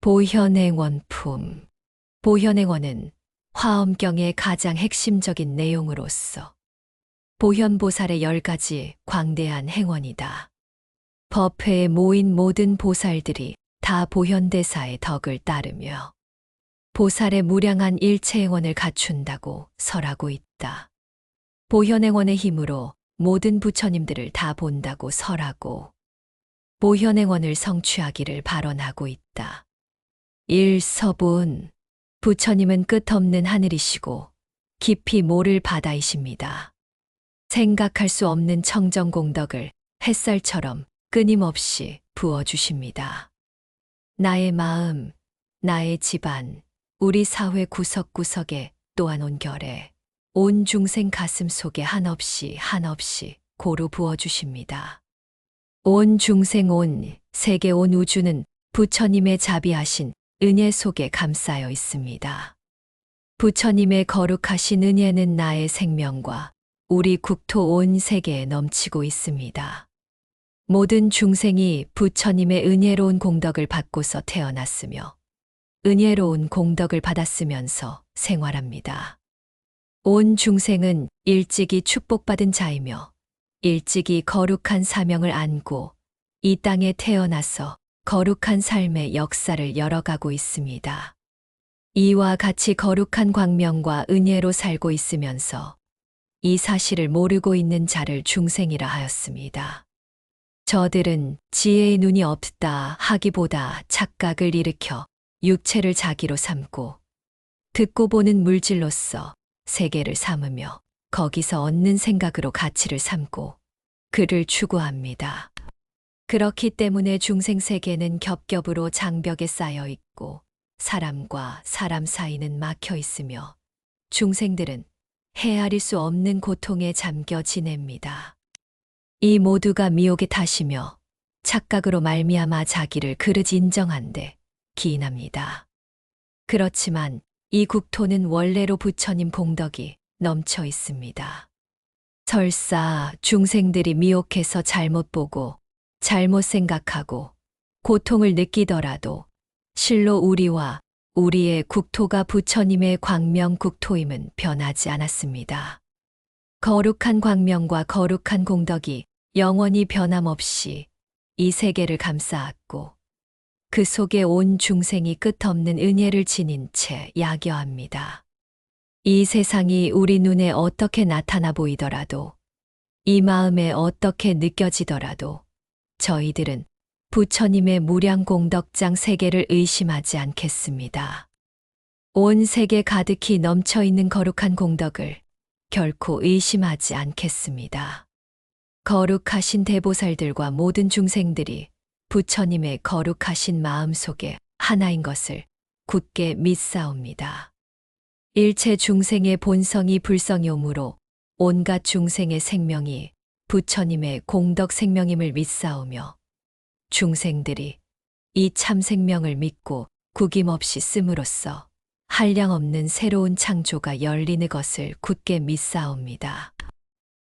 보현행원품. 보현행원은 화엄경의 가장 핵심적인 내용으로서 보현보살의 10가지 광대한 행원이다. 법회에 모인 모든 보살들이 다 보현대사의 덕을 따르며 보살의 무량한 일체행원을 갖춘다고 설하고 있다. 보현행원의 힘으로 모든 부처님들을 다 본다고 설하고 보현행원을 성취하기를 발언하고 있다. 일서본. 부처님은 끝없는 하늘이시고 깊이 모를 바다이십니다. 생각할 수 없는 청정공덕을 햇살처럼 끊임없이 부어주십니다. 나의 마음, 나의 집안, 우리 사회 구석구석에 또한 온결에 온 중생 가슴 속에 한없이 고루 부어주십니다. 온 중생 온 세계 온 우주는 부처님의 자비하신 은혜 속에 감싸여 있습니다. 부처님의 거룩하신 은혜는 나의 생명과 우리 국토 온 세계에 넘치고 있습니다. 모든 중생이 부처님의 은혜로운 공덕을 받고서 태어났으며 은혜로운 공덕을 받았으면서 생활합니다. 온 중생은 일찍이 축복받은 자이며 일찍이 거룩한 사명을 안고 이 땅에 태어나서 거룩한 삶의 역사를 열어가고 있습니다. 이와 같이 거룩한 광명과 은혜로 살고 있으면서 이 사실을 모르고 있는 자를 중생이라 하였습니다. 저들은 지혜의 눈이 없다 하기보다 착각을 일으켜 육체를 자기로 삼고 듣고 보는 물질로서 세계를 삼으며 거기서 얻는 생각으로 가치를 삼고 그를 추구합니다. 그렇기 때문에 중생세계는 겹겹으로 장벽에 쌓여 있고 사람과 사람 사이는 막혀 있으며 중생들은 헤아릴 수 없는 고통에 잠겨 지냅니다. 이 모두가 미혹의 탓이며 착각으로 말미암아 자기를 그릇 인정한데 기인합니다. 그렇지만 이 국토는 원래로 부처님 공덕이 넘쳐 있습니다. 설사 중생들이 미혹해서 잘못 보고 잘못 생각하고 고통을 느끼더라도 실로 우리와 우리의 국토가 부처님의 광명 국토임은 변하지 않았습니다. 거룩한 광명과 거룩한 공덕이 영원히 변함없이 이 세계를 감싸왔고 그 속에 온 중생이 끝없는 은혜를 지닌 채 야겨합니다. 이 세상이 우리 눈에 어떻게 나타나 보이더라도 이 마음에 어떻게 느껴지더라도 저희들은 부처님의 무량공덕장 세계를 의심하지 않겠습니다. 온 세계 가득히 넘쳐 있는 거룩한 공덕을 결코 의심하지 않겠습니다. 거룩하신 대보살들과 모든 중생들이 부처님의 거룩하신 마음 속에 하나인 것을 굳게 믿사옵니다. 일체 중생의 본성이 불성이오므로 온갖 중생의 생명이 부처님의 공덕 생명임을 믿사오며 중생들이 이 참 생명을 믿고 구김없이 씀으로써 한량없는 새로운 창조가 열리는 것을 굳게 믿사옵니다.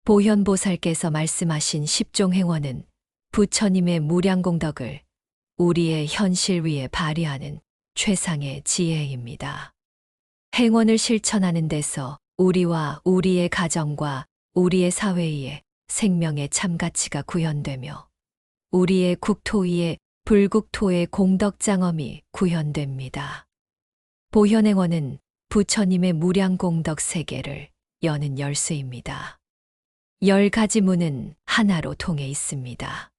보현보살께서 말씀하신 10종 행원은 부처님의 무량공덕을 우리의 현실 위에 발휘하는 최상의 지혜입니다. 행원을 실천하는 데서 우리와 우리의 가정과 우리의 사회에 생명의 참가치가 구현되며 우리의 국토 위에 불국토의 공덕장엄이 구현됩니다. 보현행원은 부처님의 무량공덕 세계를 여는 열쇠입니다. 10가지 문은 하나로 통해 있습니다.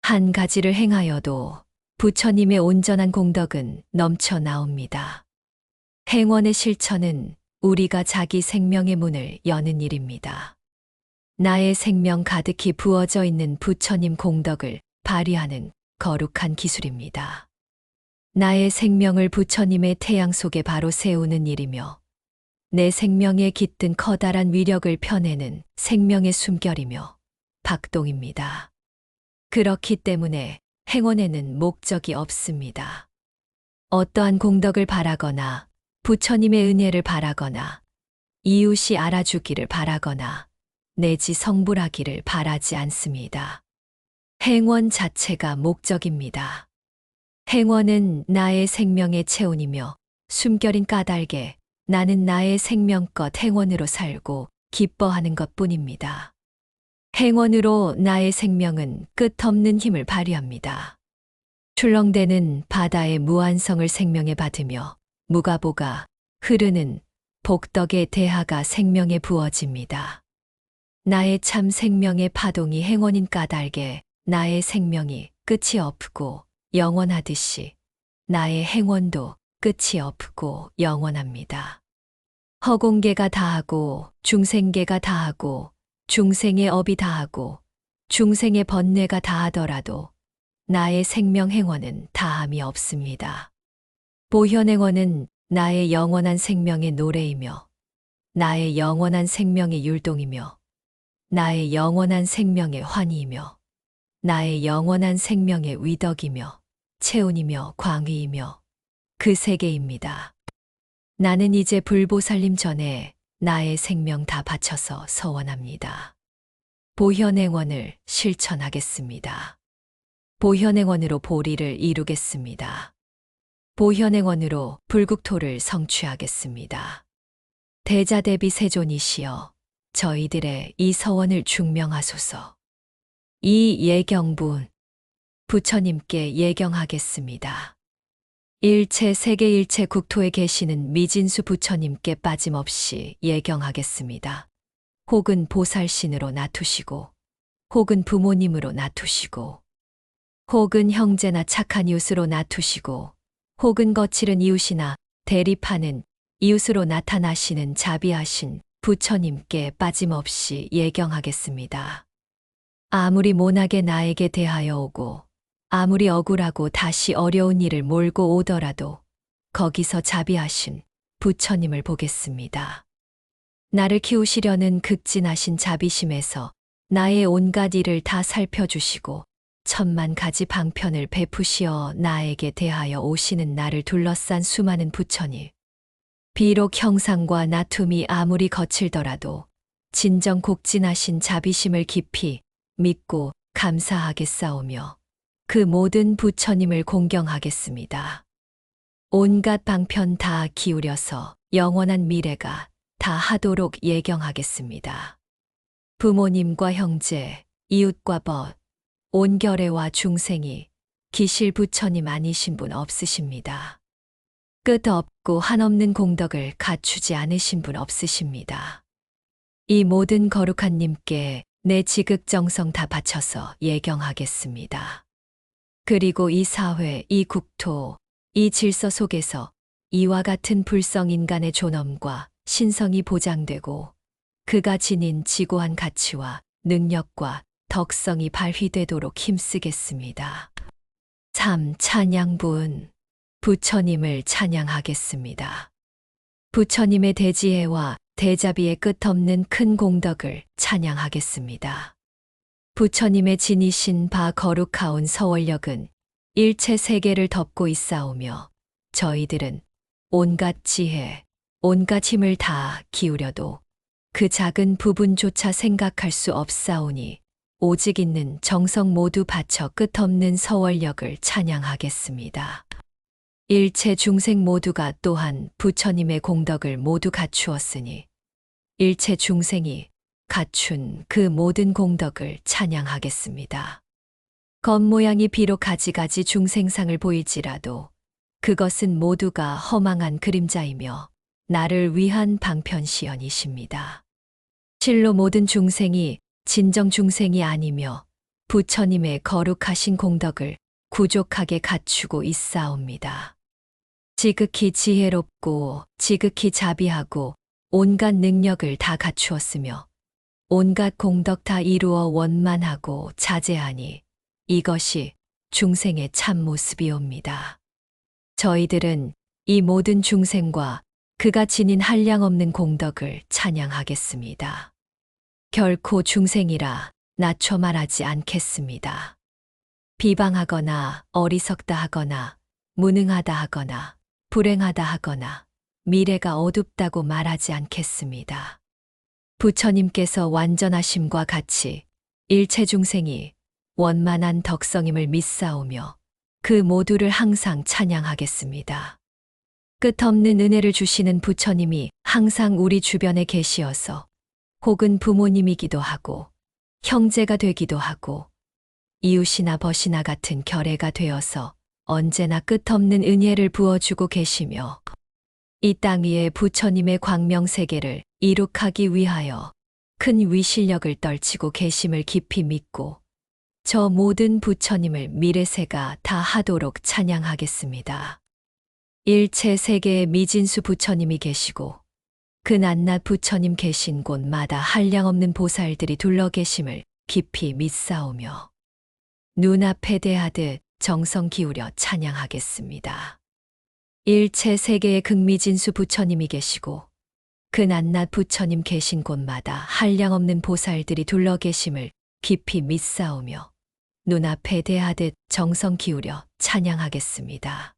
한 가지를 행하여도 부처님의 온전한 공덕은 넘쳐 나옵니다. 행원의 실천은 우리가 자기 생명의 문을 여는 일입니다. 나의 생명 가득히 부어져 있는 부처님 공덕을 발휘하는 거룩한 기술입니다. 나의 생명을 부처님의 태양 속에 바로 세우는 일이며 내 생명에 깃든 커다란 위력을 펴내는 생명의 숨결이며 박동입니다. 그렇기 때문에 행원에는 목적이 없습니다. 어떠한 공덕을 바라거나 부처님의 은혜를 바라거나 이웃이 알아주기를 바라거나 내지 성불하기를 바라지 않습니다. 행원 자체가 목적입니다. 행원은 나의 생명의 체온이며 숨결인 까닭에 나는 나의 생명껏 행원으로 살고 기뻐하는 것뿐입니다. 행원으로 나의 생명은 끝없는 힘을 발휘합니다. 출렁대는 바다의 무한성을 생명에 받으며 무가보가 흐르는 복덕의 대하가 생명에 부어집니다. 나의 참 생명의 파동이 행원인 까닭에 나의 생명이 끝이 없고 영원하듯이 나의 행원도 끝이 없고 영원합니다. 허공계가 다하고 중생계가 다하고 중생의 업이 다하고 중생의 번뇌가 다하더라도 나의 생명 행원은 다함이 없습니다. 보현 행원은 나의 영원한 생명의 노래이며 나의 영원한 생명의 율동이며 나의 영원한 생명의 환희이며 나의 영원한 생명의 위덕이며 체온이며 광휘이며 그 세계입니다. 나는 이제 불보살님 전에 나의 생명 다 바쳐서 서원합니다. 보현행원을 실천하겠습니다. 보현행원으로 보리를 이루겠습니다. 보현행원으로 불국토를 성취하겠습니다. 대자대비 세존이시여 저희들의 이 서원을 중명하소서. 이 예경분 부처님께 예경하겠습니다. 일체 세계 일체 국토에 계시는 미진수 부처님께 빠짐없이 예경하겠습니다. 혹은 보살신으로 놔두시고 혹은 부모님으로 놔두시고 혹은 형제나 착한 이웃으로 놔두시고 혹은 거칠은 이웃이나 대립하는 이웃으로 나타나시는 자비하신 부처님께 빠짐없이 예경하겠습니다. 아무리 모나게 나에게 대하여 오고 아무리 억울하고 다시 어려운 일을 몰고 오더라도 거기서 자비하신 부처님을 보겠습니다. 나를 키우시려는 극진하신 자비심에서 나의 온갖 일을 다 살펴주시고 천만 가지 방편을 베푸시어 나에게 대하여 오시는 나를 둘러싼 수많은 부처님. 비록 형상과 나툼이 아무리 거칠더라도 진정 곡진하신 자비심을 깊이 믿고 감사하게 싸우며 그 모든 부처님을 공경하겠습니다. 온갖 방편 다 기울여서 영원한 미래가 다 하도록 예경하겠습니다. 부모님과 형제, 이웃과 벗, 온결애와 중생이 기실 부처님 아니신 분 없으십니다. 끝 없고 한없는 공덕을 갖추지 않으신 분 없으십니다. 이 모든 거룩한 님께 내 지극정성 다 바쳐서 예경하겠습니다. 그리고 이 사회, 이 국토, 이 질서 속에서 이와 같은 불성 인간의 존엄과 신성이 보장되고 그가 지닌 지고한 가치와 능력과 덕성이 발휘되도록 힘쓰겠습니다. 3. 찬양분 부처님을 찬양하겠습니다. 부처님의 대지혜와 대자비의 끝없는 큰 공덕을 찬양하겠습니다. 부처님의 지니신 바 거룩하온 서월력은 일체 세계를 덮고 있사오며 저희들은 온갖 지혜, 온갖 힘을 다 기울여도 그 작은 부분조차 생각할 수 없사오니 오직 있는 정성 모두 바쳐 끝없는 서월력을 찬양하겠습니다. 일체 중생 모두가 또한 부처님의 공덕을 모두 갖추었으니 일체 중생이 갖춘 그 모든 공덕을 찬양하겠습니다. 겉모양이 비록 가지가지 중생상을 보일지라도 그것은 모두가 허망한 그림자이며 나를 위한 방편시연이십니다. 실로 모든 중생이 진정 중생이 아니며 부처님의 거룩하신 공덕을 부족하게 갖추고 있사옵니다. 지극히 지혜롭고 지극히 자비하고 온갖 능력을 다 갖추었으며 온갖 공덕 다 이루어 원만하고 자제하니 이것이 중생의 참모습이옵니다. 저희들은 이 모든 중생과 그가 지닌 한량없는 공덕을 찬양하겠습니다. 결코 중생이라 낮춰 말하지 않겠습니다. 비방하거나 어리석다 하거나 무능하다 하거나 불행하다 하거나 미래가 어둡다고 말하지 않겠습니다. 부처님께서 완전하심과 같이 일체 중생이 원만한 덕성임을 믿사오며 그 모두를 항상 찬양하겠습니다. 끝없는 은혜를 주시는 부처님이 항상 우리 주변에 계시어서 혹은 부모님이기도 하고 형제가 되기도 하고 이웃이나 벗이나 같은 결애가 되어서 언제나 끝없는 은혜를 부어주고 계시며 이 땅 위에 부처님의 광명세계를 이룩하기 위하여 큰 위실력을 떨치고 계심을 깊이 믿고 저 모든 부처님을 미래세가 다 하도록 찬양하겠습니다. 일체 세계에 미진수 부처님이 계시고 그 낱낱 부처님 계신 곳마다 한량없는 보살들이 둘러 계심을 깊이 믿사오며 눈앞에 대하듯 정성 기울여 찬양하겠습니다. 일체 세계에 극미진수 부처님이 계시고 그 낱낱 부처님 계신 곳마다 한량없는 보살들이 둘러 계심을 깊이 믿사오며 눈앞에 대하듯 정성 기울여 찬양하겠습니다.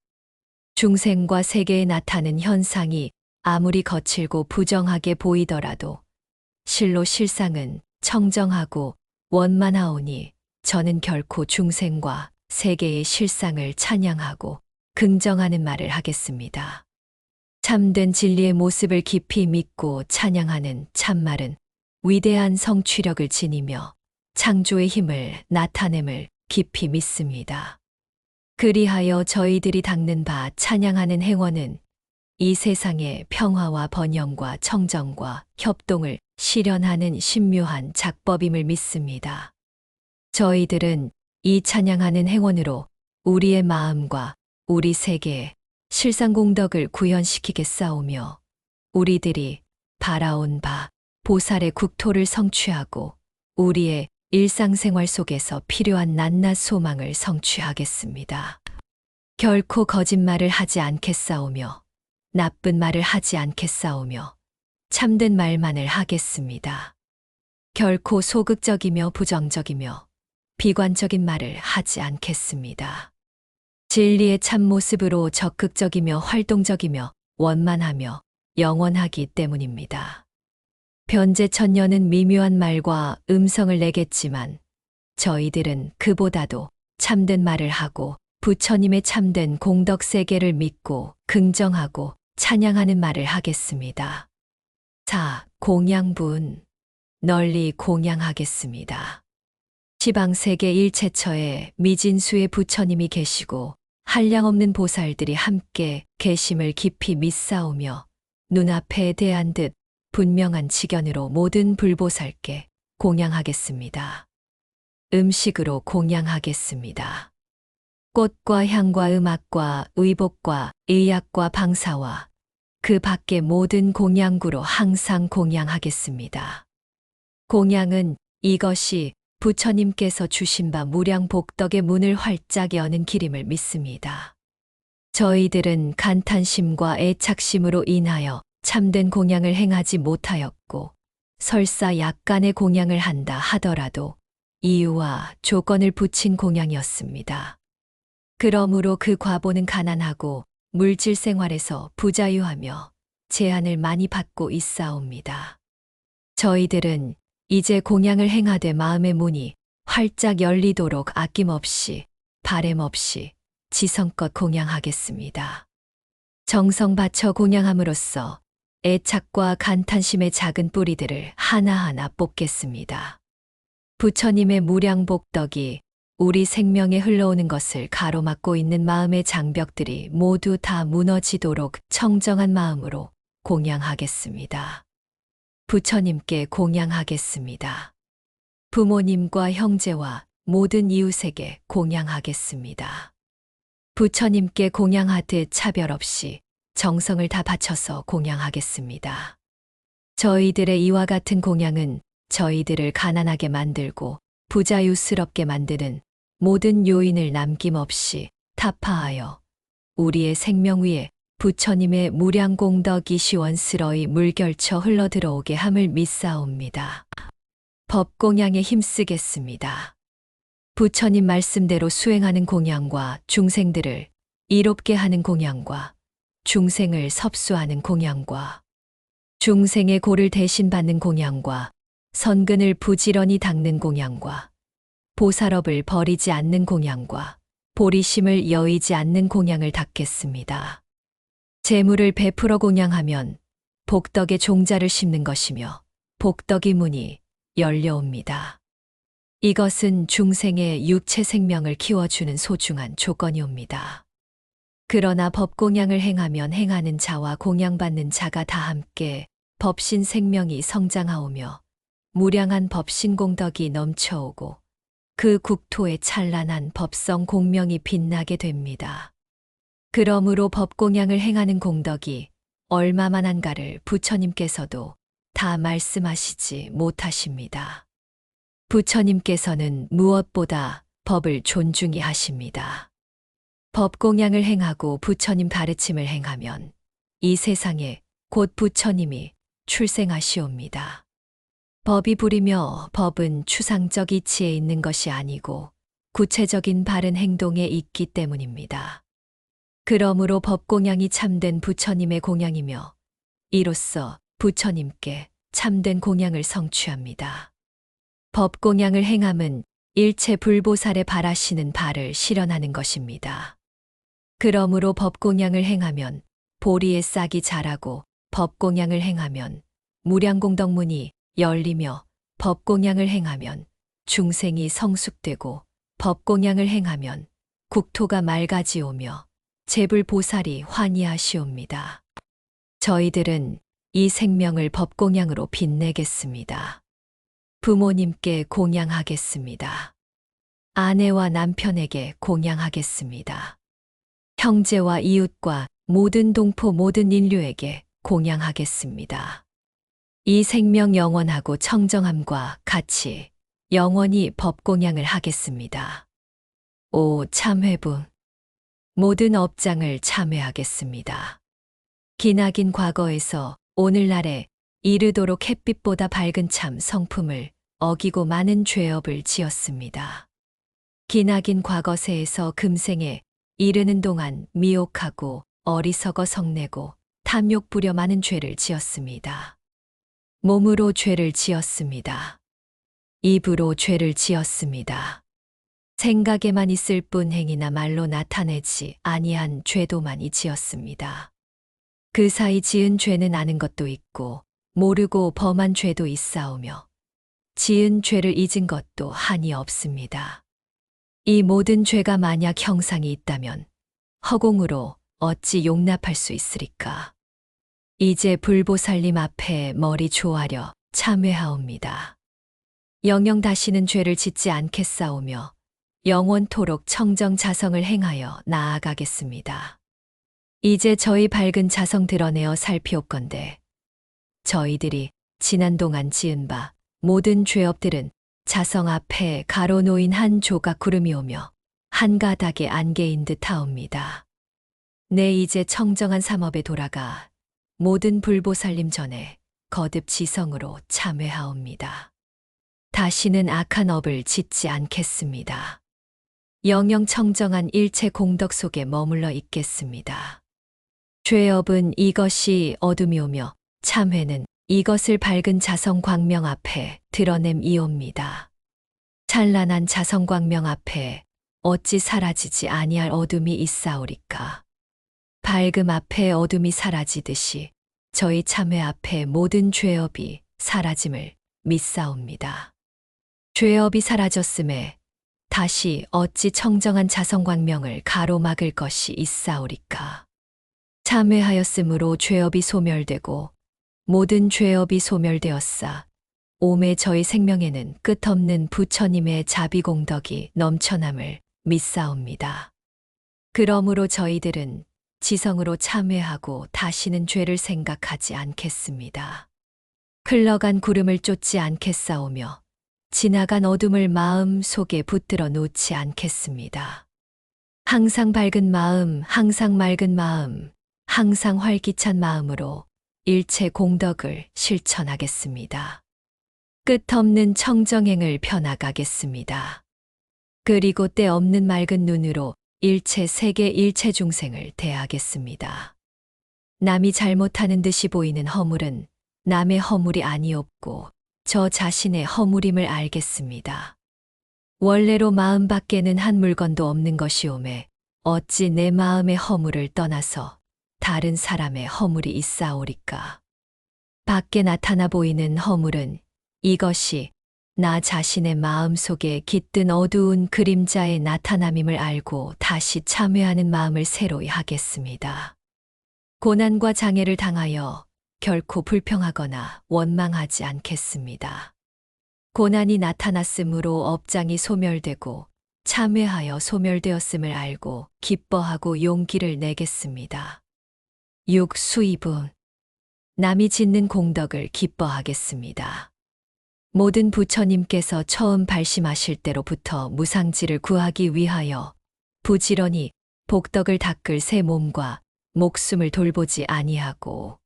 중생과 세계에 나타나는 현상이 아무리 거칠고 부정하게 보이더라도 실로 실상은 청정하고 원만하오니 저는 결코 중생과 세계의 실상을 찬양하고 긍정하는 말을 하겠습니다. 참된 진리의 모습을 깊이 믿고 찬양하는 참말은 위대한 성취력을 지니며 창조의 힘을 나타냄을 깊이 믿습니다. 그리하여 저희들이 닦는 바 찬양하는 행원은 이 세상의 평화와 번영과 청정과 협동을 실현하는 신묘한 작법임을 믿습니다. 저희들은 이 찬양하는 행원으로 우리의 마음과 우리 세계에 실상공덕을 구현시키겠사오며 우리들이 바라온 바 보살의 국토를 성취하고 우리의 일상생활 속에서 필요한 낱낱 소망을 성취하겠습니다. 결코 거짓말을 하지 않겠사오며 나쁜 말을 하지 않겠사오며 참된 말만을 하겠습니다. 결코 소극적이며 부정적이며 비관적인 말을 하지 않겠습니다. 진리의 참모습으로 적극적이며 활동적이며 원만하며 영원하기 때문입니다. 변제천년은 미묘한 말과 음성을 내겠지만 저희들은 그보다도 참된 말을 하고 부처님의 참된 공덕세계를 믿고 긍정하고 찬양하는 말을 하겠습니다. 자, 공양분 널리 공양하겠습니다. 지방세계 일체처에 미진수의 부처님이 계시고 한량없는 보살들이 함께 계심을 깊이 믿사오며 눈앞에 대한 듯 분명한 지견으로 모든 불보살께 공양하겠습니다. 음식으로 공양하겠습니다. 꽃과 향과 음악과 의복과 의약과 방사와 그 밖의 모든 공양구로 항상 공양하겠습니다. 공양은 이것이 부처님께서 주신 바 무량복덕의 문을 활짝 여는 길임을 믿습니다. 저희들은 간탄심과 애착심으로 인하여 참된 공양을 행하지 못하였고 설사 약간의 공양을 한다 하더라도 이유와 조건을 붙인 공양이었습니다. 그러므로 그 과보는 가난하고 물질 생활에서 부자유하며 제한을 많이 받고 있사옵니다. 저희들은 이제 공양을 행하되 마음의 문이 활짝 열리도록 아낌없이 바램 없이 지성껏 공양하겠습니다. 정성 바쳐 공양함으로써 애착과 간탄심의 작은 뿌리들을 하나하나 뽑겠습니다. 부처님의 무량복덕이 우리 생명에 흘러오는 것을 가로막고 있는 마음의 장벽들이 모두 다 무너지도록 청정한 마음으로 공양하겠습니다. 부처님께 공양하겠습니다. 부모님과 형제와 모든 이웃에게 공양하겠습니다. 부처님께 공양하듯 차별 없이 정성을 다 바쳐서 공양하겠습니다. 저희들의 이와 같은 공양은 저희들을 가난하게 만들고 부자유스럽게 만드는 모든 요인을 남김없이 타파하여 우리의 생명 위에 부처님의 무량공덕이 시원스러이 물결쳐 흘러들어오게 함을 믿사옵니다. 법공양에 힘쓰겠습니다. 부처님 말씀대로 수행하는 공양과 중생들을 이롭게 하는 공양과 중생을 섭수하는 공양과 중생의 고를 대신 받는 공양과 선근을 부지런히 닦는 공양과 보살업을 버리지 않는 공양과 보리심을 여의지 않는 공양을 닦겠습니다. 재물을 베풀어 공양하면 복덕의 종자를 심는 것이며 복덕의 문이 열려옵니다. 이것은 중생의 육체 생명을 키워주는 소중한 조건이옵니다. 그러나 법공양을 행하면 행하는 자와 공양받는 자가 다 함께 법신 생명이 성장하오며 무량한 법신 공덕이 넘쳐오고 그 국토에 찬란한 법성 공명이 빛나게 됩니다. 그러므로 법공양을 행하는 공덕이 얼마만한가를 부처님께서도 다 말씀하시지 못하십니다. 부처님께서는 무엇보다 법을 존중히 하십니다. 법공양을 행하고 부처님 가르침을 행하면 이 세상에 곧 부처님이 출생하시옵니다. 법이 부리며 법은 추상적 이치에 있는 것이 아니고 구체적인 바른 행동에 있기 때문입니다. 그러므로 법공양이 참된 부처님의 공양이며 이로써 부처님께 참된 공양을 성취합니다. 법공양을 행함은 일체 불보살에 바라시는 바를 실현하는 것입니다. 그러므로 법공양을 행하면 보리의 싹이 자라고 법공양을 행하면 무량공덕문이 열리며 법공양을 행하면 중생이 성숙되고 법공양을 행하면 국토가 맑아지오며 재불보살이 환희하시옵니다. 저희들은 이 생명을 법공양으로 빛내겠습니다. 부모님께 공양하겠습니다. 아내와 남편에게 공양하겠습니다. 형제와 이웃과 모든 동포 모든 인류에게 공양하겠습니다. 이 생명 영원하고 청정함과 같이 영원히 법공양을 하겠습니다. 오 참회부 모든 업장을 참회하겠습니다. 기나긴 과거에서 오늘날에 이르도록 햇빛보다 밝은 참 성품을 어기고 많은 죄업을 지었습니다. 기나긴 과거세에서 금생에 이르는 동안 미혹하고 어리석어 성내고 탐욕 부려 많은 죄를 지었습니다. 몸으로 죄를 지었습니다. 입으로 죄를 지었습니다. 생각에만 있을 뿐 행위나 말로 나타내지 아니한 죄도 많이 지었습니다. 그 사이 지은 죄는 아는 것도 있고 모르고 범한 죄도 있사오며 지은 죄를 잊은 것도 한이 없습니다. 이 모든 죄가 만약 형상이 있다면 허공으로 어찌 용납할 수 있으리까. 이제 불보살님 앞에 머리 조아려 참회하옵니다. 영영 다시는 죄를 짓지 않겠사오며 영원토록 청정 자성을 행하여 나아가겠습니다. 이제 저희 밝은 자성 드러내어 살피옵건대 저희들이 지난 동안 지은 바 모든 죄업들은 자성 앞에 가로놓인 한 조각 구름이 오며 한 가닥의 안개인 듯 하옵니다. 내 이제 청정한 삼업에 돌아가 모든 불보살님 전에 거듭 지성으로 참회하옵니다. 다시는 악한 업을 짓지 않겠습니다. 영영 청정한 일체 공덕 속에 머물러 있겠습니다. 죄업은 이것이 어둠이 오며 참회는 이것을 밝은 자성 광명 앞에 드러냄이옵니다. 찬란한 자성 광명 앞에 어찌 사라지지 아니할 어둠이 있사오리까. 밝음 앞에 어둠이 사라지듯이 저희 참회 앞에 모든 죄업이 사라짐을 믿사옵니다. 죄업이 사라졌음에 다시 어찌 청정한 자성광명을 가로막을 것이 있사오리까. 참회하였으므로 죄업이 소멸되고 모든 죄업이 소멸되었사 오매 저희 생명에는 끝없는 부처님의 자비공덕이 넘쳐남을 믿사옵니다. 그러므로 저희들은 지성으로 참회하고 다시는 죄를 생각하지 않겠습니다. 흘러간 구름을 쫓지 않겠사오며 지나간 어둠을 마음 속에 붙들어 놓지 않겠습니다. 항상 밝은 마음, 항상 맑은 마음, 항상 활기찬 마음으로 일체 공덕을 실천하겠습니다. 끝없는 청정행을 펴나가겠습니다. 그리고 때 없는 맑은 눈으로 일체 세계 일체 중생을 대하겠습니다. 남이 잘못하는 듯이 보이는 허물은 남의 허물이 아니옵고 저 자신의 허물임을 알겠습니다. 원래로 마음 밖에는 한 물건도 없는 것이오매 어찌 내 마음의 허물을 떠나서 다른 사람의 허물이 있사오리까. 밖에 나타나 보이는 허물은 이것이 나 자신의 마음 속에 깃든 어두운 그림자의 나타남임을 알고 다시 참회하는 마음을 새로이 하겠습니다. 고난과 장애를 당하여 결코 불평하거나 원망하지 않겠습니다. 고난이 나타났으므로 업장이 소멸되고 참회하여 소멸되었음을 알고 기뻐하고 용기를 내겠습니다. 6. 수입은 남이 짓는 공덕을 기뻐하겠습니다. 모든 부처님께서 처음 발심하실 때로부터 무상지를 구하기 위하여 부지런히 복덕을 닦을 새 몸과 목숨을 돌보지 아니하고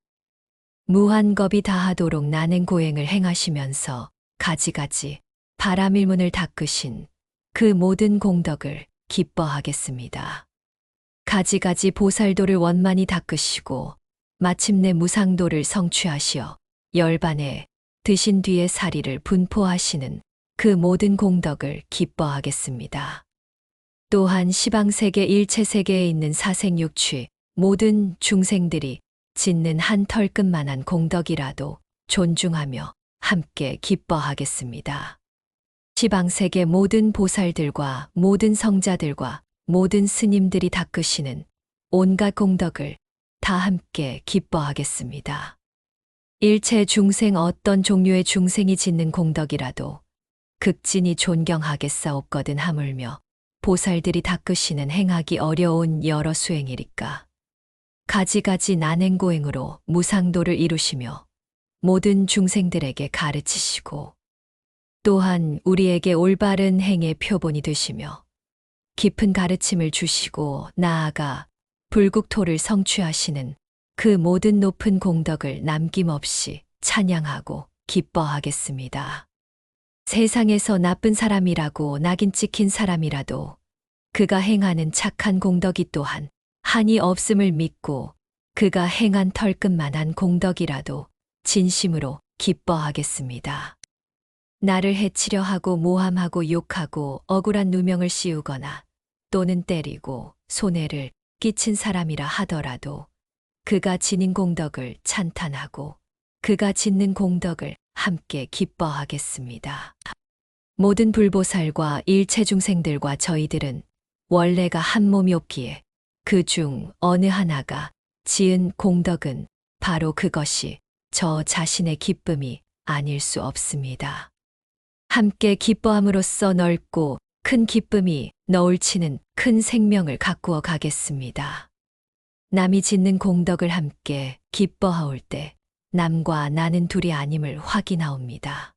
무한겁이 다하도록 난행고행을 행하시면서 가지가지 바라밀문을 닦으신 그 모든 공덕을 기뻐하겠습니다. 가지가지 보살도를 원만히 닦으시고 마침내 무상도를 성취하시어 열반에 드신 뒤에 사리를 분포하시는 그 모든 공덕을 기뻐하겠습니다. 또한 시방세계 일체세계에 있는 사생육취 모든 중생들이 짓는 한 털끝만한 공덕이라도 존중하며 함께 기뻐하겠습니다. 시방세계 모든 보살들과 모든 성자들과 모든 스님들이 닦으시는 온갖 공덕을 다 함께 기뻐하겠습니다. 일체 중생 어떤 종류의 중생이 짓는 공덕이라도 극진히 존경하겠사옵거든 하물며 보살들이 닦으시는 행하기 어려운 여러 수행이리까. 가지가지 난행고행으로 무상도를 이루시며 모든 중생들에게 가르치시고 또한 우리에게 올바른 행의 표본이 되시며 깊은 가르침을 주시고 나아가 불국토를 성취하시는 그 모든 높은 공덕을 남김없이 찬양하고 기뻐하겠습니다. 세상에서 나쁜 사람이라고 낙인 찍힌 사람이라도 그가 행하는 착한 공덕이 또한 한이 없음을 믿고 그가 행한 털끝만한 공덕이라도 진심으로 기뻐하겠습니다. 나를 해치려 하고 모함하고 욕하고 억울한 누명을 씌우거나 또는 때리고 손해를 끼친 사람이라 하더라도 그가 지닌 공덕을 찬탄하고 그가 짓는 공덕을 함께 기뻐하겠습니다. 모든 불보살과 일체 중생들과 저희들은 원래가 한 몸이옵기에 그 중 어느 하나가 지은 공덕은 바로 그것이 저 자신의 기쁨이 아닐 수 없습니다. 함께 기뻐함으로써 넓고 큰 기쁨이 너울치는 큰 생명을 가꾸어 가겠습니다. 남이 짓는 공덕을 함께 기뻐하올 때 남과 나는 둘이 아님을 확인하옵니다.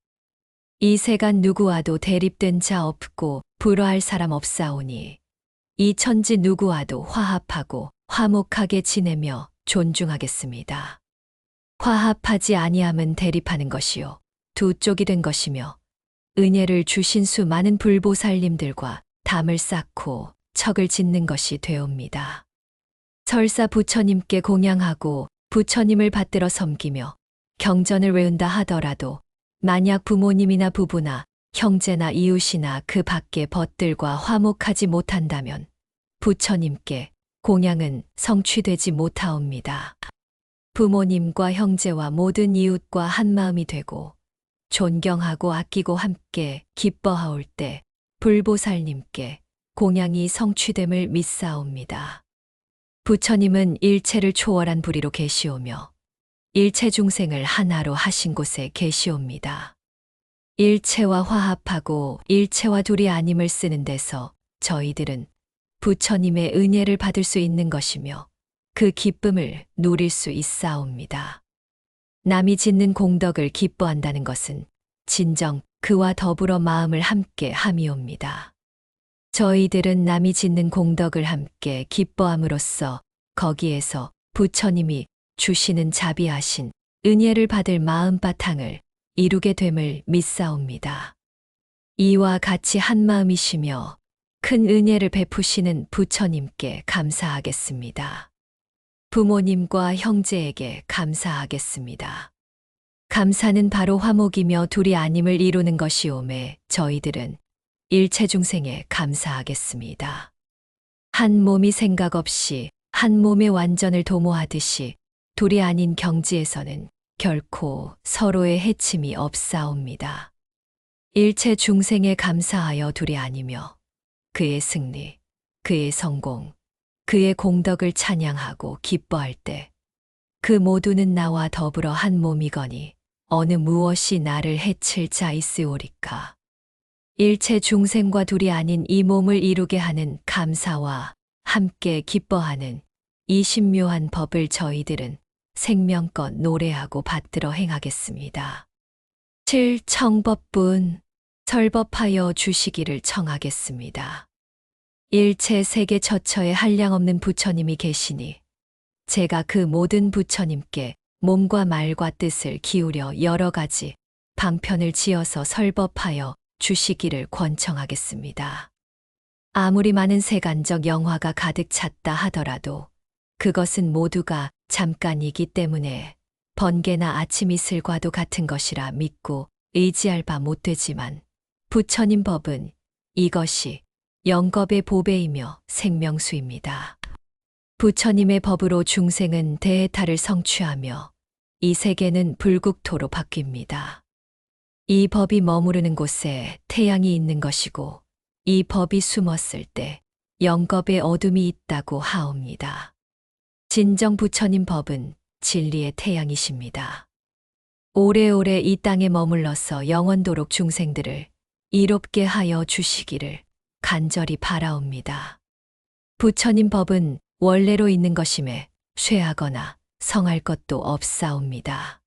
이 세간 누구와도 대립된 자 없고 불화할 사람 없사오니 이 천지 누구와도 화합하고 화목하게 지내며 존중하겠습니다. 화합하지 아니함은 대립하는 것이요 두 쪽이 된 것이며 은혜를 주신 수 많은 불보살님들과 담을 쌓고 척을 짓는 것이 되옵니다. 설사 부처님께 공양하고 부처님을 받들어 섬기며 경전을 외운다 하더라도 만약 부모님이나 부부나 형제나 이웃이나 그 밖의 벗들과 화목하지 못한다면 부처님께 공양은 성취되지 못하옵니다. 부모님과 형제와 모든 이웃과 한마음이 되고 존경하고 아끼고 함께 기뻐하올 때 불보살님께 공양이 성취됨을 믿사옵니다. 부처님은 일체를 초월한 부리로 계시오며 일체 중생을 하나로 하신 곳에 계시옵니다. 일체와 화합하고 일체와 둘이 아님을 쓰는 데서 저희들은 부처님의 은혜를 받을 수 있는 것이며 그 기쁨을 누릴 수 있사옵니다. 남이 짓는 공덕을 기뻐한다는 것은 진정 그와 더불어 마음을 함께 함이옵니다. 저희들은 남이 짓는 공덕을 함께 기뻐함으로써 거기에서 부처님이 주시는 자비하신 은혜를 받을 마음바탕을 이루게 됨을 믿사옵니다. 이와 같이 한 마음이시며 큰 은혜를 베푸시는 부처님께 감사하겠습니다. 부모님과 형제에게 감사하겠습니다. 감사는 바로 화목이며 둘이 아님을 이루는 것이오매 저희들은 일체중생에 감사하겠습니다. 한 몸이 생각 없이 한 몸의 완전을 도모하듯이 둘이 아닌 경지에서는 결코 서로의 해침이 없사옵니다. 일체 중생에 감사하여 둘이 아니며 그의 승리, 그의 성공, 그의 공덕을 찬양하고 기뻐할 때 그 모두는 나와 더불어 한 몸이거니 어느 무엇이 나를 해칠 자 있으오리까. 일체 중생과 둘이 아닌 이 몸을 이루게 하는 감사와 함께 기뻐하는 이 신묘한 법을 저희들은 생명껏 노래하고 받들어 행하겠습니다. 7. 청법분 설법하여 주시기를 청하겠습니다. 일체 세계 처처에 한량없는 부처님이 계시니 제가 그 모든 부처님께 몸과 말과 뜻을 기울여 여러 가지 방편을 지어서 설법하여 주시기를 권청하겠습니다. 아무리 많은 세간적 영화가 가득 찼다 하더라도 그것은 모두가 잠깐이기 때문에 번개나 아침 이슬과도 같은 것이라 믿고 의지할 바 못 되지만 부처님 법은 이것이 영겁의 보배이며 생명수입니다. 부처님의 법으로 중생은 대해탈을 성취하며 이 세계는 불국토로 바뀝니다. 이 법이 머무르는 곳에 태양이 있는 것이고 이 법이 숨었을 때 영겁의 어둠이 있다고 하옵니다. 진정 부처님 법은 진리의 태양이십니다. 오래오래 이 땅에 머물러서 영원토록 중생들을 이롭게 하여 주시기를 간절히 바라옵니다. 부처님 법은 원래로 있는 것임에 쇠하거나 성할 것도 없사옵니다.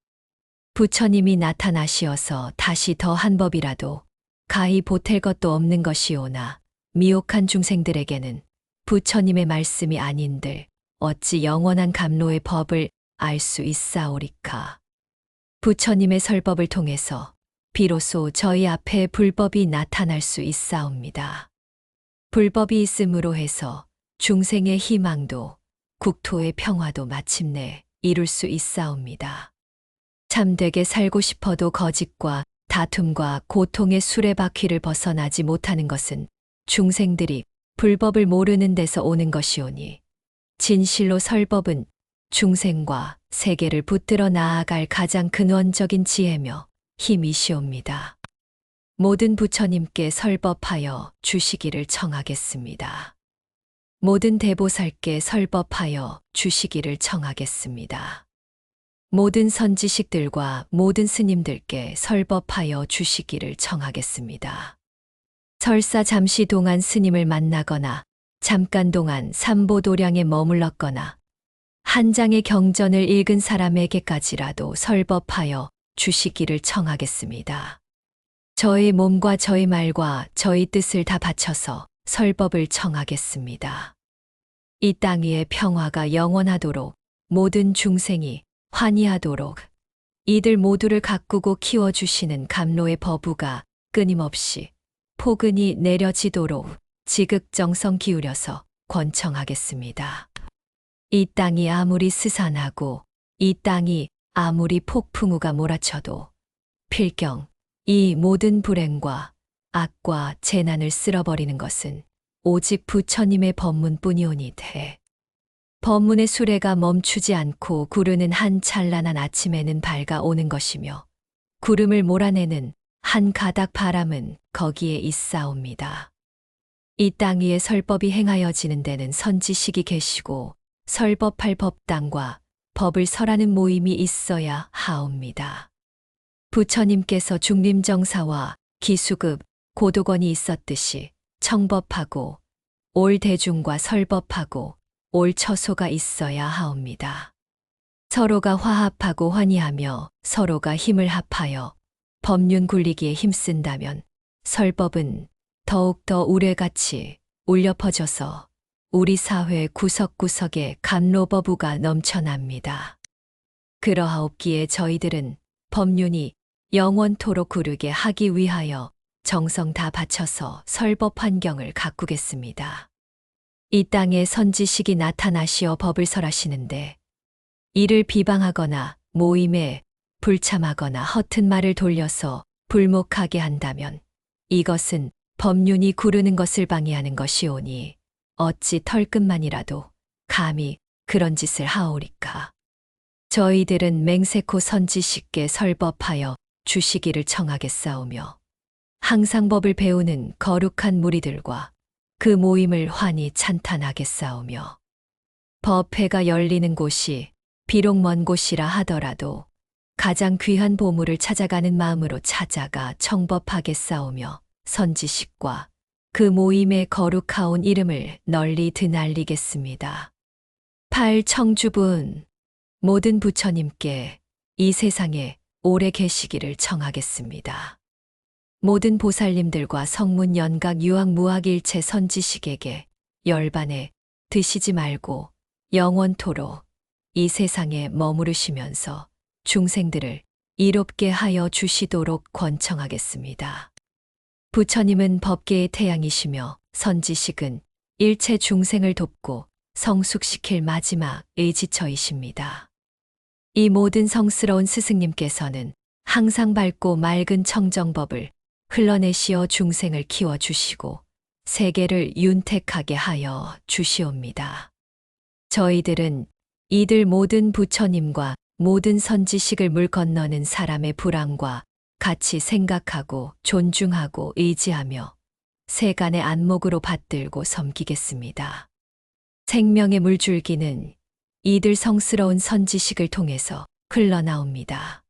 부처님이 나타나시어서 다시 더한 법이라도 가히 보탤 것도 없는 것이오나 미혹한 중생들에게는 부처님의 말씀이 아닌들 어찌 영원한 감로의 법을 알 수 있사오리까. 부처님의 설법을 통해서 비로소 저희 앞에 불법이 나타날 수 있사옵니다. 불법이 있음으로 해서 중생의 희망도 국토의 평화도 마침내 이룰 수 있사옵니다. 참되게 살고 싶어도 거짓과 다툼과 고통의 수레바퀴를 벗어나지 못하는 것은 중생들이 불법을 모르는 데서 오는 것이오니 진실로 설법은 중생과 세계를 붙들어 나아갈 가장 근원적인 지혜며 힘이시옵니다. 모든 부처님께 설법하여 주시기를 청하겠습니다. 모든 대보살께 설법하여 주시기를 청하겠습니다. 모든 선지식들과 모든 스님들께 설법하여 주시기를 청하겠습니다. 설사 잠시 동안 스님을 만나거나 잠깐 동안 삼보도량에 머물렀거나 한 장의 경전을 읽은 사람에게까지라도 설법하여 주시기를 청하겠습니다. 저의 몸과 저의 말과 저의 뜻을 다 바쳐서 설법을 청하겠습니다. 이 땅 위의 평화가 영원하도록 모든 중생이 환희하도록 이들 모두를 가꾸고 키워주시는 감로의 법우가 끊임없이 포근히 내려지도록 지극정성 기울여서 권청하겠습니다. 이 땅이 아무리 스산하고 이 땅이 아무리 폭풍우가 몰아쳐도 필경 이 모든 불행과 악과 재난을 쓸어버리는 것은 오직 부처님의 법문뿐이오니되 법문의 수레가 멈추지 않고 구르는 한 찬란한 아침에는 밝아오는 것이며 구름을 몰아내는 한 가닥 바람은 거기에 있사옵니다. 이 땅 위에 설법이 행하여지는 데는 선지식이 계시고 설법할 법당과 법을 설하는 모임이 있어야 하옵니다. 부처님께서 중림정사와 기수급, 고도권이 있었듯이 청법하고 올 대중과 설법하고 올 처소가 있어야 하옵니다. 서로가 화합하고 환희하며 서로가 힘을 합하여 법륜 굴리기에 힘쓴다면 설법은 더욱더 우레같이 울려 퍼져서 우리 사회 구석구석에 감로법우가 넘쳐납니다. 그러하옵기에 저희들은 법륜이 영원토록 구르게 하기 위하여 정성 다 바쳐서 설법 환경을 가꾸겠습니다. 이 땅에 선지식이 나타나시어 법을 설하시는데 이를 비방하거나 모임에 불참하거나 허튼 말을 돌려서 불목하게 한다면 이것은 법륜이 구르는 것을 방해하는 것이오니 어찌 털끝만이라도 감히 그런 짓을 하오리까. 저희들은 맹세코 선지식께 설법하여 주시기를 청하겠사오며 항상 법을 배우는 거룩한 무리들과 그 모임을 환히 찬탄하겠사오며 법회가 열리는 곳이 비록 먼 곳이라 하더라도 가장 귀한 보물을 찾아가는 마음으로 찾아가 청법하겠사오며 선지식과 그 모임의 거룩하온 이름을 널리 드날리겠습니다. 8. 청주분 모든 부처님께 이 세상에 오래 계시기를 청하겠습니다. 모든 보살님들과 성문 연각 유학 무학 일체 선지식에게 열반에 드시지 말고 영원토록 이 세상에 머무르시면서 중생들을 이롭게 하여 주시도록 권청하겠습니다. 부처님은 법계의 태양이시며 선지식은 일체 중생을 돕고 성숙시킬 마지막 의지처이십니다. 이 모든 성스러운 스승님께서는 항상 밝고 맑은 청정법을 흘러내시어 중생을 키워주시고 세계를 윤택하게 하여 주시옵니다. 저희들은 이들 모든 부처님과 모든 선지식을 물 건너는 사람의 불황과 같이 생각하고 존중하고 의지하며 세간의 안목으로 받들고 섬기겠습니다. 생명의 물줄기는 이들 성스러운 선지식을 통해서 흘러나옵니다.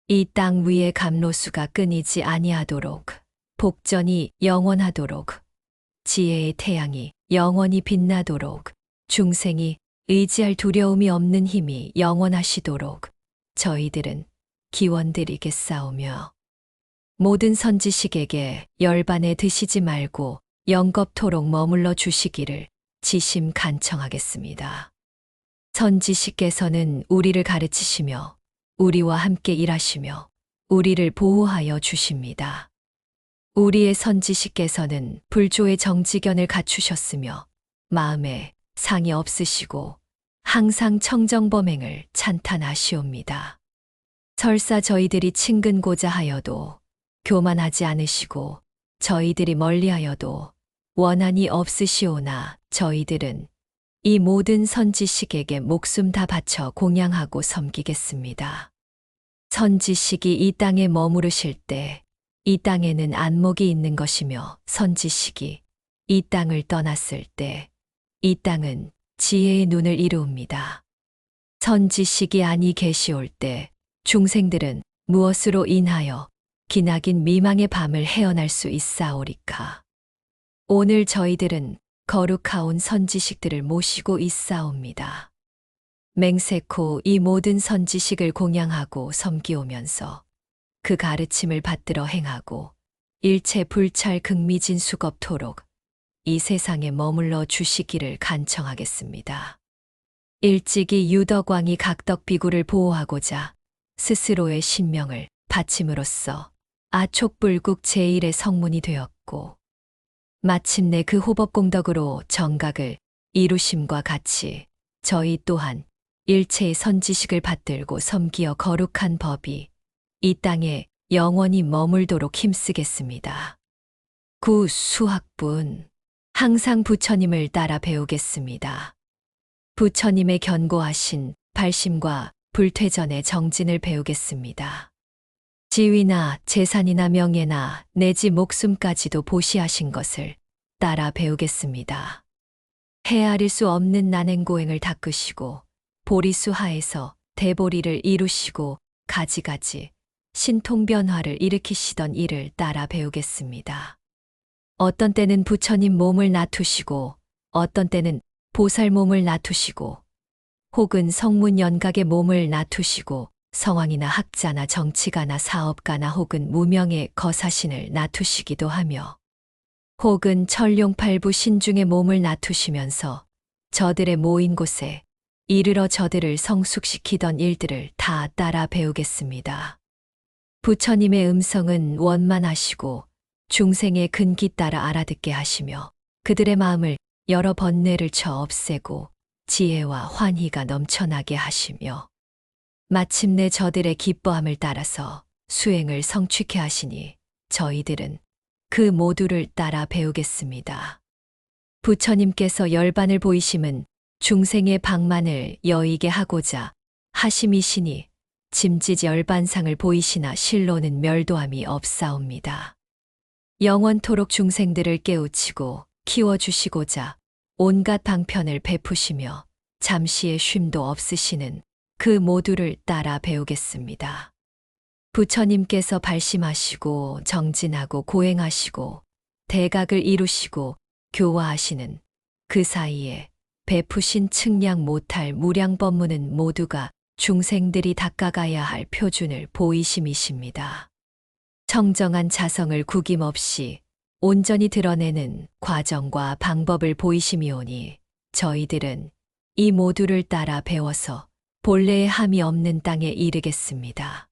이 땅 위의 감로수가 끊이지 아니하도록 복전이 영원하도록 지혜의 태양이 영원히 빛나도록 중생이 의지할 두려움이 없는 힘이 영원하시도록 저희들은 기원드리겠사오며 모든 선지식에게 열반에 드시지 말고 영겁토록 머물러 주시기를 지심 간청하겠습니다. 선지식께서는 우리를 가르치시며 우리와 함께 일하시며 우리를 보호하여 주십니다. 우리의 선지식께서는 불조의 정지견을 갖추셨으며 마음에 상이 없으시고 항상 청정범행을 찬탄하시옵니다. 설사 저희들이 친근고자 하여도 교만하지 않으시고 저희들이 멀리하여도 원한이 없으시오나 저희들은 이 모든 선지식에게 목숨 다 바쳐 공양하고 섬기겠습니다. 선지식이 이 땅에 머무르실 때 이 땅에는 안목이 있는 것이며 선지식이 이 땅을 떠났을 때 이 땅은 지혜의 눈을 이루옵니다. 선지식이 아니 계시올 때 중생들은 무엇으로 인하여 기나긴 미망의 밤을 헤어날 수 있사오리까. 오늘 저희들은 거룩하온 선지식들을 모시고 있사옵니다. 맹세코 이 모든 선지식을 공양하고 섬기오면서 그 가르침을 받들어 행하고 일체 불찰 극미진수겁토록 이 세상에 머물러 주시기를 간청하겠습니다. 일찍이 유덕왕이 각덕비구를 보호하고자 스스로의 신명을 바침으로써 아촉불국 제1의 성문이 되었고 마침내 그 호법공덕으로 정각을 이루심과 같이 저희 또한 일체의 선지식을 받들고 섬기어 거룩한 법이 이 땅에 영원히 머물도록 힘쓰겠습니다. 구 수학분 항상 부처님을 따라 배우겠습니다. 부처님의 견고하신 발심과 불퇴전의 정진을 배우겠습니다. 지위나 재산이나 명예나 내지 목숨까지도 보시하신 것을 따라 배우겠습니다. 헤아릴 수 없는 난행고행을 닦으시고 보리수 하에서 대보리를 이루시고 가지가지 신통변화를 일으키시던 일을 따라 배우겠습니다. 어떤 때는 부처님 몸을 놔두시고 어떤 때는 보살 몸을 놔두시고 혹은 성문 연각의 몸을 놔두시고 성왕이나 학자나 정치가나 사업가나 혹은 무명의 거사신을 놔두시기도 하며 혹은 천룡팔부 신중의 몸을 놔두시면서 저들의 모인 곳에 이르러 저들을 성숙시키던 일들을 다 따라 배우겠습니다. 부처님의 음성은 원만하시고 중생의 근기 따라 알아듣게 하시며 그들의 마음을 여러 번뇌를 쳐 없애고 지혜와 환희가 넘쳐나게 하시며 마침내 저들의 기뻐함을 따라서 수행을 성취케 하시니 저희들은 그 모두를 따라 배우겠습니다. 부처님께서 열반을 보이심은 중생의 방만을 여의게 하고자 하심이시니 짐짓 열반상을 보이시나 실로는 멸도함이 없사옵니다. 영원토록 중생들을 깨우치고 키워주시고자 온갖 방편을 베푸시며 잠시의 쉼도 없으시는 그 모두를 따라 배우겠습니다. 부처님께서 발심하시고 정진하고 고행하시고 대각을 이루시고 교화하시는 그 사이에 베푸신 측량 못할 무량법문은 모두가 중생들이 닦아가야 할 표준을 보이심이십니다. 청정한 자성을 구김없이 온전히 드러내는 과정과 방법을 보이심이오니 저희들은 이 모두를 따라 배워서 본래의 함이 없는 땅에 이르겠습니다.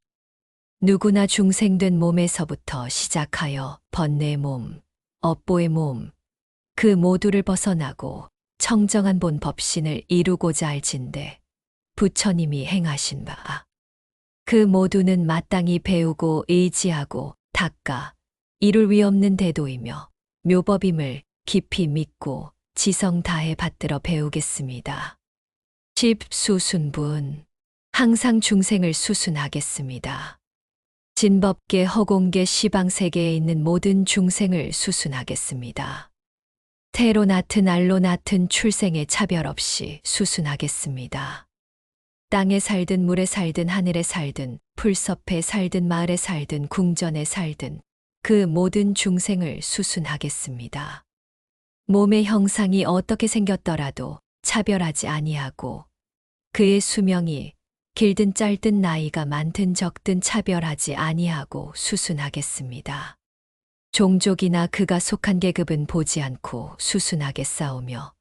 누구나 중생된 몸에서부터 시작하여 번뇌의 몸, 업보의 몸, 그 모두를 벗어나고 청정한 본 법신을 이루고자 할진대 부처님이 행하신 바. 그 모두는 마땅히 배우고 의지하고 닦아 이룰 위 없는 대도이며 묘법임을 깊이 믿고 지성 다해 받들어 배우겠습니다. 십수순분. 항상 중생을 수순하겠습니다. 진법계 허공계 시방세계에 있는 모든 중생을 수순하겠습니다. 태로 낳든 알로 낳든 출생에 차별 없이 수순하겠습니다. 땅에 살든 물에 살든 하늘에 살든 풀섭에 살든 마을에 살든 궁전에 살든 그 모든 중생을 수순하겠습니다. 몸의 형상이 어떻게 생겼더라도 차별하지 아니하고 그의 수명이 길든 짧든 나이가 많든 적든 차별하지 아니하고 수순하겠습니다. 종족이나 그가 속한 계급은 보지 않고 수순하게 싸우며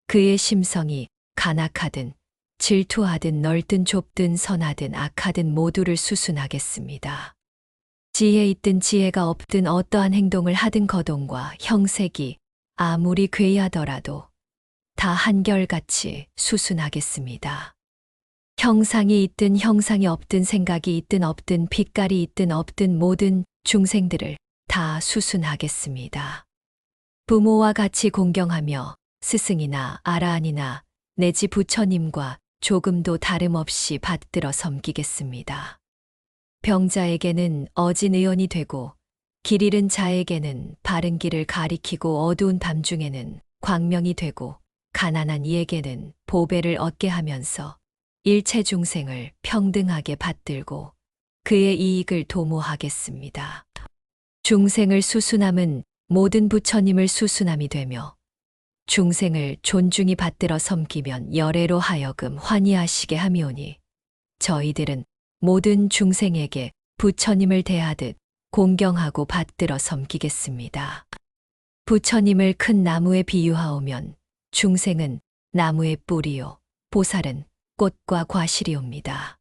그의 심성이 간악하든 질투하든 넓든 좁든 선하든 악하든 모두를 수순하겠습니다. 지혜 있든 지혜가 없든 어떠한 행동을 하든 거동과 형색이 아무리 괴이하더라도 다 한결같이 수순하겠습니다. 형상이 있든 형상이 없든 생각이 있든 없든 빛깔이 있든 없든 모든 중생들을 다 수순하겠습니다. 부모와 같이 공경하며 스승이나 아라한이나 내지 부처님과 조금도 다름없이 받들어 섬기겠습니다. 병자에게는 어진 의원이 되고 길 잃은 자에게는 바른 길을 가리키고 어두운 밤중에는 광명이 되고 가난한 이에게는 보배를 얻게 하면서 일체 중생을 평등하게 받들고 그의 이익을 도모하겠습니다. 중생을 수순함은 모든 부처님을 수순함이 되며 중생을 존중히 받들어 섬기면 열애로 하여금 환희하시게 함이오니 저희들은 모든 중생에게 부처님을 대하듯 공경하고 받들어 섬기겠습니다. 부처님을 큰 나무에 비유하오면 중생은 나무의 뿌리요, 보살은 꽃과 과실이옵니다.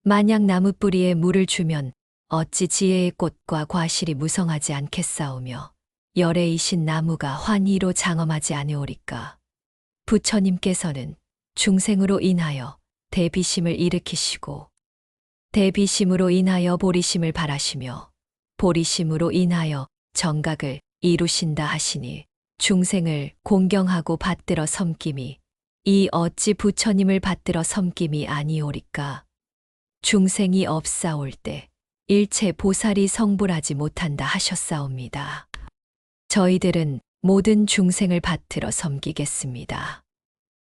만약 나무 뿌리에 물을 주면 어찌 지혜의 꽃과 과실이 무성하지 않겠사오며 열애이신 나무가 환희로 장엄하지 아니오리까. 부처님께서는 중생으로 인하여 대비심을 일으키시고 대비심으로 인하여 보리심을 바라시며 보리심으로 인하여 정각을 이루신다 하시니 중생을 공경하고 받들어 섬김이 이 어찌 부처님을 받들어 섬김이 아니오리까. 중생이 없사올 때 일체 보살이 성불하지 못한다 하셨사옵니다. 저희들은 모든 중생을 받들어 섬기겠습니다.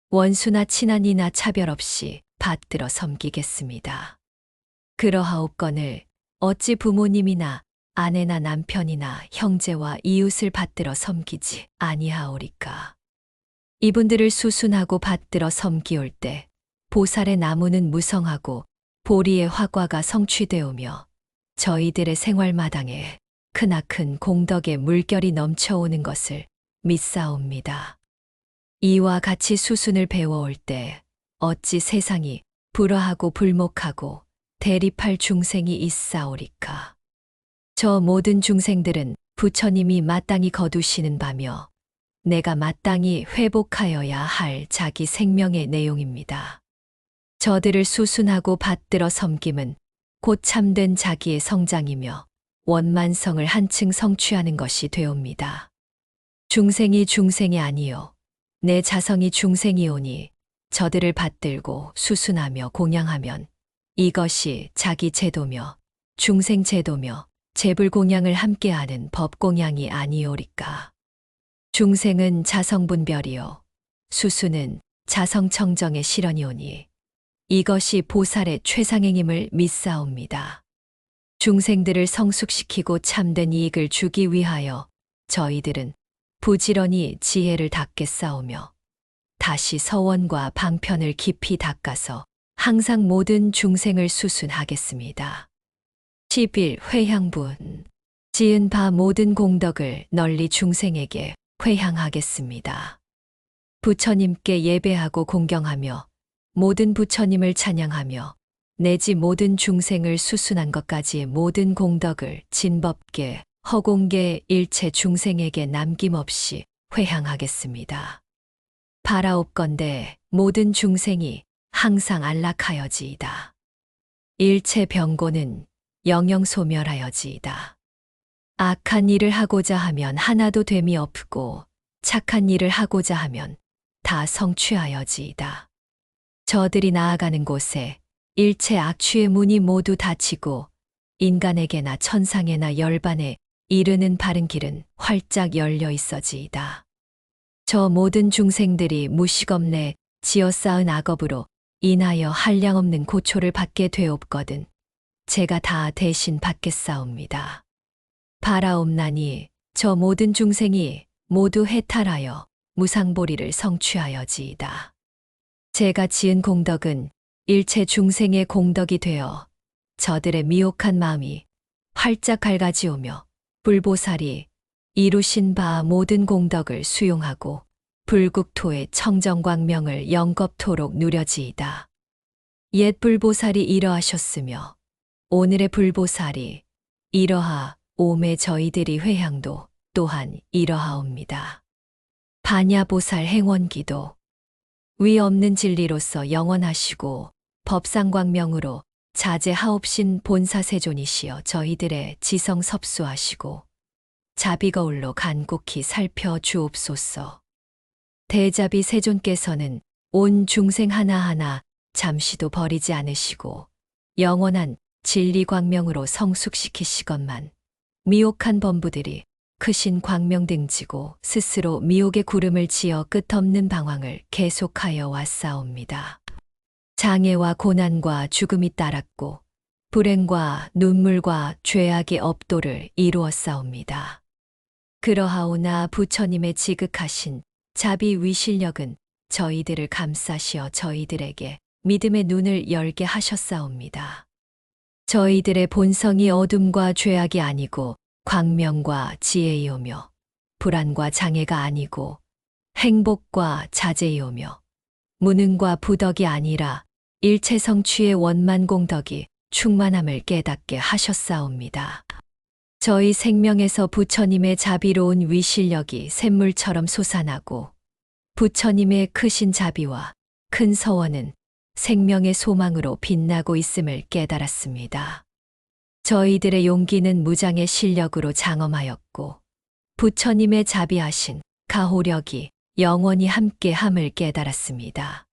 원수나 친한이나 차별 없이 받들어 섬기겠습니다. 그러하옵건을 어찌 부모님이나 아내나 남편이나 형제와 이웃을 받들어 섬기지 아니하오리까. 이분들을 수순하고 받들어 섬기올 때 보살의 나무는 무성하고 보리의 화과가 성취되오며 저희들의 생활마당에 크나큰 공덕의 물결이 넘쳐오는 것을 믿사옵니다. 이와 같이 수순을 배워올 때 어찌 세상이 불화하고 불목하고 대립할 중생이 있사오리까. 저 모든 중생들은 부처님이 마땅히 거두시는 바며 내가 마땅히 회복하여야 할 자기 생명의 내용입니다. 저들을 수순하고 받들어 섬김은 곧 참된 자기의 성장이며 원만성을 한층 성취하는 것이 되옵니다. 중생이 중생이 아니요 내 자성이 중생이오니 저들을 받들고 수순하며 공양하면 이것이 자기 제도며 중생 제도며 재불공양을 함께하는 법공양이 아니오리까. 중생은 자성분별이요 수순은 자성청정의 실현이오니 이것이 보살의 최상행임을 믿사옵니다. 중생들을 성숙시키고 참된 이익을 주기 위하여 저희들은 부지런히 지혜를 닦게 싸우며 다시 서원과 방편을 깊이 닦아서 항상 모든 중생을 수순하겠습니다. 10일 회향분 지은 바 모든 공덕을 널리 중생에게 회향하겠습니다. 부처님께 예배하고 공경하며 모든 부처님을 찬양하며 내지 모든 중생을 수순한 것까지의 모든 공덕을 진법계, 허공계 일체 중생에게 남김없이 회향하겠습니다. 바라옵건대 모든 중생이 항상 안락하여지이다. 일체 병고는 영영 소멸하여지이다. 악한 일을 하고자 하면 하나도 됨이 없고 착한 일을 하고자 하면 다 성취하여지이다. 저들이 나아가는 곳에 일체 악취의 문이 모두 닫히고 인간에게나 천상에나 열반에 이르는 바른 길은 활짝 열려 있어지이다. 저 모든 중생들이 무식업내 지어쌓은 악업으로 인하여 한량없는 고초를 받게 되옵거든 제가 다 대신 받겠사옵니다. 바라옵나니 저 모든 중생이 모두 해탈하여 무상보리를 성취하여지이다. 제가 지은 공덕은 일체 중생의 공덕이 되어 저들의 미혹한 마음이 활짝 갈가지오며 불보살이 이루신 바 모든 공덕을 수용하고 불국토의 청정광명을 영겁토록 누려지이다. 옛 불보살이 이러하셨으며 오늘의 불보살이 이러하 오매 저희들이 회향도 또한 이러하옵니다. 반야보살 행원기도 위 없는 진리로서 영원하시고 법상광명으로 자제하옵신 본사세존이시여 저희들의 지성 섭수하시고 자비거울로 간곡히 살펴 주옵소서. 대자비 세존께서는 온 중생 하나하나 잠시도 버리지 않으시고 영원한 진리광명으로 성숙시키시건만 미혹한 범부들이 크신 광명 등지고 스스로 미혹의 구름을 지어 끝없는 방황을 계속하여 왔사옵니다. 장애와 고난과 죽음이 따랐고 불행과 눈물과 죄악의 업도를 이루었사옵니다. 그러하오나 부처님의 지극하신 자비 위실력은 저희들을 감싸시어 저희들에게 믿음의 눈을 열게 하셨사옵니다. 저희들의 본성이 어둠과 죄악이 아니고 광명과 지혜이오며 불안과 장애가 아니고 행복과 자제이오며 무능과 부덕이 아니라 일체 성취의 원만 공덕이 충만함을 깨닫게 하셨사옵니다. 저희 생명에서 부처님의 자비로운 위실력이 샘물처럼 솟아나고 부처님의 크신 자비와 큰 서원은 생명의 소망으로 빛나고 있음을 깨달았습니다. 저희들의 용기는 무장의 실력으로 장엄하였고 부처님의 자비하신 가호력이 영원히 함께함을 깨달았습니다.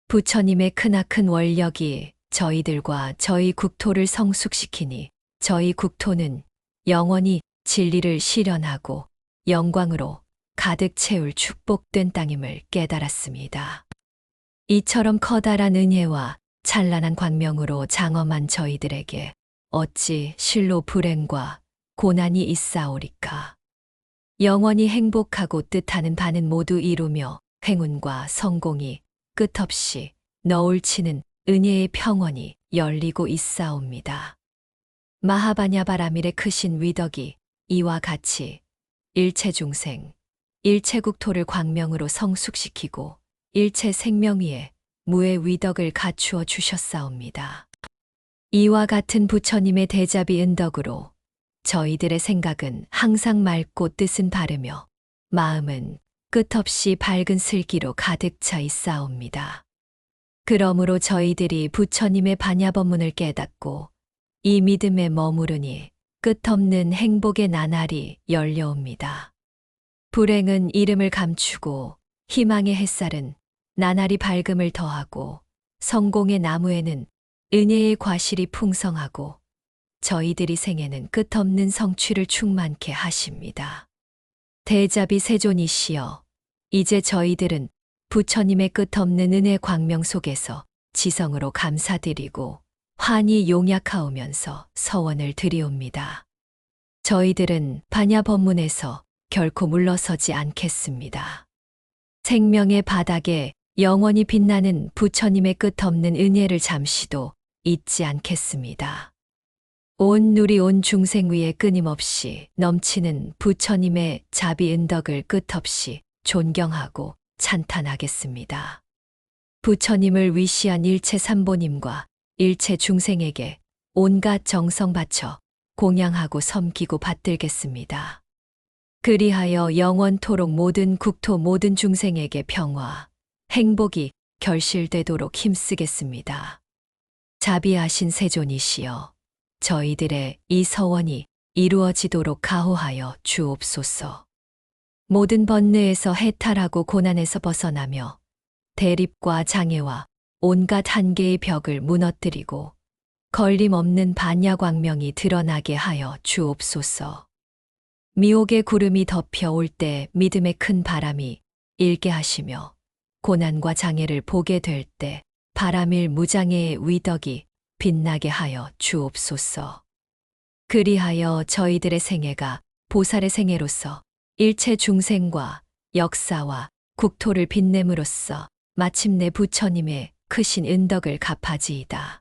부처님의 크나큰 원력이 저희들과 저희 국토를 성숙시키니 저희 국토는 영원히 진리를 실현하고 영광으로 가득 채울 축복된 땅임을 깨달았습니다. 이처럼 커다란 은혜와 찬란한 광명으로 장엄한 저희들에게 어찌 실로 불행과 고난이 있사오리까. 영원히 행복하고 뜻하는 바는 모두 이루며 행운과 성공이 끝없이 너울치는 은혜의 평원이 열리고 있사옵니다. 마하바냐바라밀의 크신 위덕이 이와 같이 일체 중생, 일체 국토를 광명으로 성숙시키고 일체 생명 위에 무의 위덕을 갖추어 주셨사옵니다. 이와 같은 부처님의 대자비 은덕으로 저희들의 생각은 항상 맑고 뜻은 바르며 마음은 끝없이 밝은 슬기로 가득 차 있사옵니다. 그러므로 저희들이 부처님의 반야법문을 깨닫고 이 믿음에 머무르니 끝없는 행복의 나날이 열려옵니다. 불행은 이름을 감추고 희망의 햇살은 나날이 밝음을 더하고 성공의 나무에는 은혜의 과실이 풍성하고 저희들이 생에는 끝없는 성취를 충만케 하십니다. 대자비 세존이시여, 이제 저희들은 부처님의 끝없는 은혜 광명 속에서 지성으로 감사드리고 환히 용약하오면서 서원을 드리옵니다. 저희들은 반야 법문에서 결코 물러서지 않겠습니다. 생명의 바닥에 영원히 빛나는 부처님의 끝없는 은혜를 잠시도 잊지 않겠습니다. 온 누리 온 중생 위에 끊임없이 넘치는 부처님의 자비 은덕을 끝없이 존경하고 찬탄하겠습니다. 부처님을 위시한 일체 삼보님과 일체 중생에게 온갖 정성 바쳐 공양하고 섬기고 받들겠습니다. 그리하여 영원토록 모든 국토 모든 중생에게 평화, 행복이 결실되도록 힘쓰겠습니다. 자비하신 세존이시여, 저희들의 이 서원이 이루어지도록 가호하여 주옵소서. 모든 번뇌에서 해탈하고 고난에서 벗어나며 대립과 장애와 온갖 한계의 벽을 무너뜨리고 걸림없는 반야광명이 드러나게 하여 주옵소서. 미혹의 구름이 덮여 올 때 믿음의 큰 바람이 일게 하시며 고난과 장애를 보게 될 때 바람일 무장애의 위덕이 빛나게 하여 주옵소서. 그리하여 저희들의 생애가 보살의 생애로서 일체 중생과 역사와 국토를 빛냄으로써 마침내 부처님의 크신 은덕을 갚아지이다.